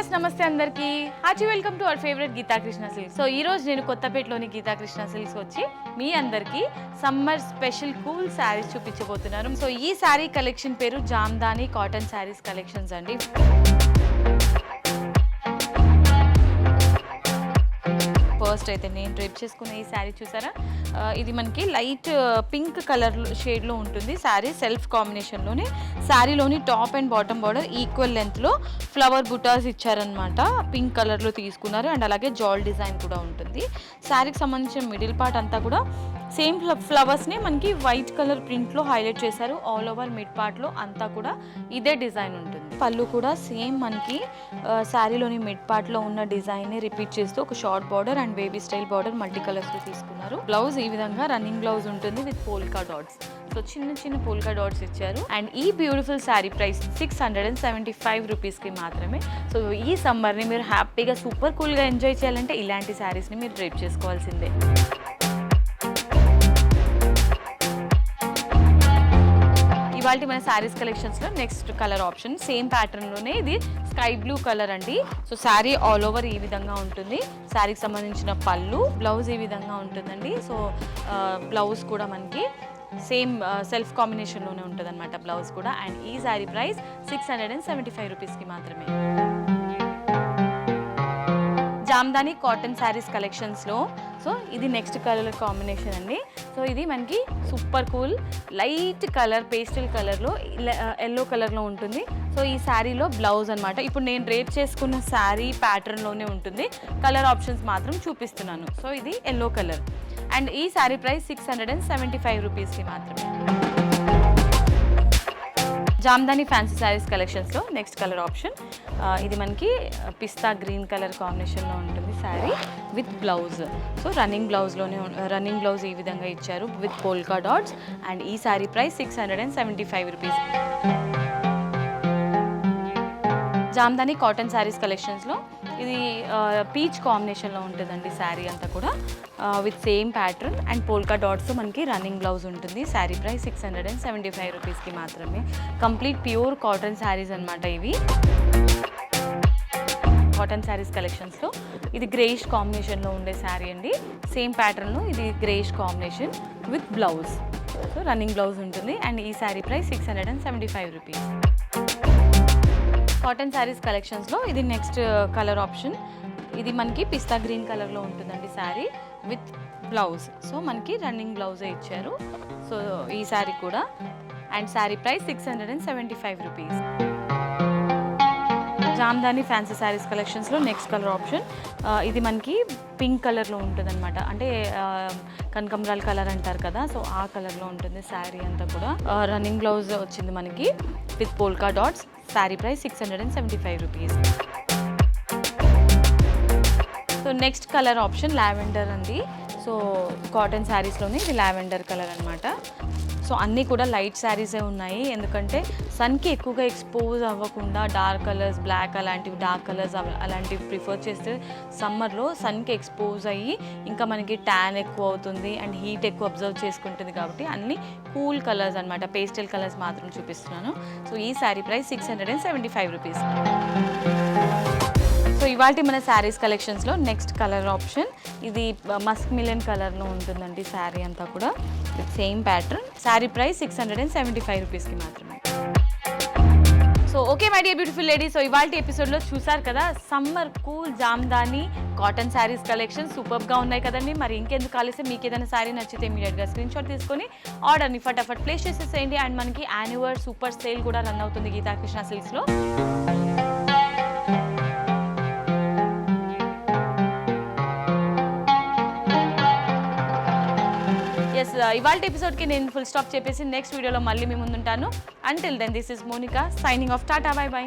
Viewers నమస్తే అందరికి hearty welcome to our favourite Geetha Krishna silks. So ఈ రోజు నేను కొత్తపేటలోని గీతా కృష్ణ సిల్క్స్ వచ్చి మీ అందరికి సమ్మర్ స్పెషల్ కూల్ శారీస్ చూపించబోతున్నాను. సో ఈ శారీ కలెక్షన్ పేరు జామ్దాని కాటన్ శారీస్ కలెక్షన్స్ అండి. ఫస్ట్ అయితే నేను డ్రేప్ చేసుకున్న ఈ శారీ చూసారా, ఇది మనకి లైట్ పింక్ కలర్ షేడ్లో ఉంటుంది. శారీ సెల్ఫ్ కాంబినేషన్లోనే శారీలోని top and bottom border equal లెంత్లో ఫ్లవర్ బుటాస్ ఇచ్చారనమాట. పింక్ కలర్లో తీసుకున్నారు అండ్ అలాగే జాల్ డిజైన్ కూడా ఉంటుంది. శారీకి సంబంధించిన మిడిల్ పార్ట్ అంతా కూడా సేమ్ ఫ్లవర్స్ని మనకి వైట్ కలర్ ప్రింట్లో హైలైట్ చేశారు. ఆల్ ఓవర్ మిడ్ పార్ట్లో అంతా కూడా ఇదే డిజైన్ ఉంటుంది. పళ్ళు కూడా సేమ్ మనకి శారీలోని మిడ్ పార్ట్లో ఉన్న డిజైన్ని రిపీట్ చేస్తూ ఒక short border and baby style border multi కలర్స్లో తీసుకున్నారు. బ్లౌజ్ ఈ విధంగా రన్నింగ్ బ్లౌజ్ ఉంటుంది విత్ పోల్కా డాట్స్. సో చిన్న చిన్న పోల్కా డాట్స్ ఇచ్చారు. అండ్ ఈ బ్యూటిఫుల్ శారీ ప్రైస్ 675 రూపీస్కి మాత్రమే. సో ఈ సమ్మర్ని మీరు హ్యాపీగా సూపర్ కూల్గా ఎంజాయ్ చేయాలంటే ఇలాంటి శారీస్ని మీరు డ్రేప్ చేసుకోవాల్సిందే. ఇవాళ మన శారీస్ కలెక్షన్స్లో నెక్స్ట్ కలర్ ఆప్షన్ సేమ్ ప్యాటర్న్లోనే ఇది స్కై బ్లూ కలర్ అండి. సో శారీ ఆల్ ఓవర్ ఈ విధంగా ఉంటుంది. శారీకి సంబంధించిన పళ్ళు, బ్లౌజ్ ఈ విధంగా ఉంటుందండి. సో బ్లౌజ్ కూడా మనకి సేమ్ సెల్ఫ్ కాంబినేషన్లోనే ఉంటుంది అనమాట బ్లౌజ్ కూడా. అండ్ ఈ శారీ ప్రైస్ 675 రూపీస్కి మాత్రమే. జామ్దాని కాటన్ శారీస్ కలెక్షన్స్లో సో ఇది నెక్స్ట్ కలర్ కాంబినేషన్ అండి. సో ఇది మనకి super cool light colour pastel కలర్లో ఎల్లో కలర్లో ఉంటుంది. సో ఈ శారీలో బ్లౌజ్ అనమాట. ఇప్పుడు నేను డ్రేప్ చేసుకున్న శారీ ప్యాటర్న్లోనే ఉంటుంది. కలర్ ఆప్షన్స్ మాత్రం చూపిస్తున్నాను. సో ఇది ఎల్లో కలర్ అండ్ ఈ శారీ ప్రైస్ 675 రూపీస్కి మాత్రమే. జామ్దాని ఫ్యాన్సీ శారీస్ కలెక్షన్స్లో నెక్స్ట్ కలర్ ఆప్షన్ ఇది మనకి పిస్తా గ్రీన్ కలర్ కాంబినేషన్లో ఉంటుంది saree with blouse. So running blouse ఈ విధంగా ఇచ్చారు విత్ పోల్కా డాట్స్. అండ్ ఈ saree price 675 rupees. Jamdani cotton sarees కలెక్షన్స్లో ఇది పీచ్ కాంబినేషన్లో ఉంటుందండి శారీ అంతా కూడా with same pattern and polka dots మనకి రన్నింగ్ బ్లౌజ్ ఉంటుంది. శారీ ప్రైస్ 675 రూపీస్కి మాత్రమే. కంప్లీట్ ప్యూర్ కాటన్ శారీస్ అనమాట ఇవి. కాటన్ శారీస్ కలెక్షన్స్లో ఇది గ్రేయిష్ కాంబినేషన్లో ఉండే శారీ అండి. సేమ్ ప్యాటర్న్లో ఇది greyish combination with blouse. So running blouse ఉంటుంది అండ్ ఈ saree price 675 rupees. Cotton sarees కలెక్షన్స్లో ఇది నెక్స్ట్ కలర్ ఆప్షన్. ఇది మనకి పిస్తా గ్రీన్ కలర్లో ఉంటుందండి శారీ విత్ బ్లౌజ్. సో మనకి రన్నింగ్ బ్లౌజే ఇచ్చారు. సో ఈ శారీ కూడా and saree price 675 rupees. Jamdani fancy sarees కలెక్షన్స్లో నెక్స్ట్ కలర్ ఆప్షన్ ఇది మనకి పింక్ కలర్లో ఉంటుంది అనమాట. అంటే కనకంబరాల కలర్ అంటారు కదా, సో ఆ కలర్లో ఉంటుంది శారీ అంతా కూడా. రన్నింగ్ బ్లౌజ్ వచ్చింది మనకి with polka dots. Sari price 675 rupees. So next colour option lavender అండి. సో కాటన్ శారీస్లోనే ఇది లావెండర్ కలర్ అనమాట. సో అన్నీ కూడా లైట్ శారీసే ఉన్నాయి. ఎందుకంటే సన్కి ఎక్కువగా ఎక్స్పోజ్ అవ్వకుండా డార్క్ కలర్స్, బ్లాక్ అలాంటివి డార్క్ కలర్స్ అలాంటివి ప్రిఫర్ చేస్తే సమ్మర్లో సన్కి ఎక్స్పోజ్ అయ్యి ఇంకా మనకి ట్యాన్ ఎక్కువ అవుతుంది అండ్ హీట్ ఎక్కువ అబ్జర్వ్ చేసుకుంటుంది. కాబట్టి అన్ని కూల్ కలర్స్ అనమాట, పేస్టల్ కలర్స్ మాత్రం చూపిస్తున్నాను. సో ఈ శారీ ప్రైస్ 675 రూపీస్. సో ఇవాళ మన శారీస్ కలెక్షన్స్లో నెక్స్ట్ కలర్ ఆప్షన్ ఇది మస్క్ మిలన్ కలర్లో ఉంటుందండి శారీ అంతా కూడా with same pattern. Sari price 675 రూపీస్కి మాత్రమే. So okay my dear beautiful lady, so ఇవాళ ఎపిసోడ్లో చూసారు కదా summer cool Jamdani cotton saris collection సూపర్గా ఉన్నాయి కదండి. మరి ఇంకెందుకు ఆలస్యం, మీకు ఏదైనా శారీ నచ్చితే ఇమీడియట్గా స్క్రీన్ షాట్ తీసుకొని ఆర్డర్ని ఫటాఫట్ ప్లేస్ చేసేసేయండి. అండ్ మనకి యాన్యువల్ సూపర్ సేల్ కూడా రన్ అవుతుంది గీతా కృష్ణ సిల్క్స్లో. ఇవాళ ఎపిసోడ్కి నేను ఫుల్ స్టాప్ చెప్పేసి నెక్స్ట్ వీడియోలో మళ్ళీ మీ ముందుంటాను. Until then this is Monica signing off. Tata, bye by.